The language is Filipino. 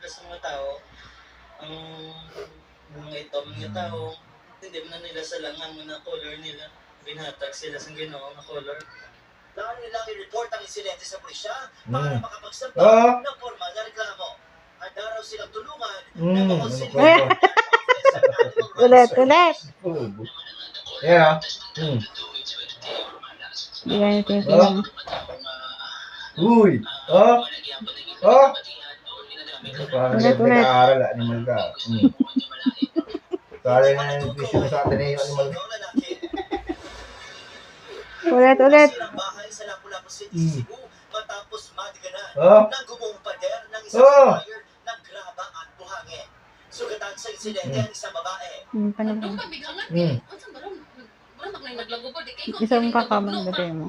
sa mga tao, ang mga itom nga tao, hindi mo na nila salangan mo na color nila. Binhatag sila sa Ginoo nga color. Daan nilang i-report ang insidente sa pulisya Mm. para makapagsampa Oo. ng formal na reklamo. Handa raw silang tulungan Mm, ng mga ano konsilidad po? Ulit, ulit. Yeah. Hindi ganyan tinitingnan mo. Uy. Oh. Oh. Parang Ulit, hindi ulit. ka-aaral, animal ka. Kala na yung vision sa atin ay animal. Ulit, ulit. Silang bahay sa Lapu-Lapu City, Cebu, matapos madiganan Oh. ng gumong pader ng isang Oh. supplier ng graba at buhangin. Sugatan sa insidente ang isang babae. Paano ba? Mm. Isang kakamang gabi mo.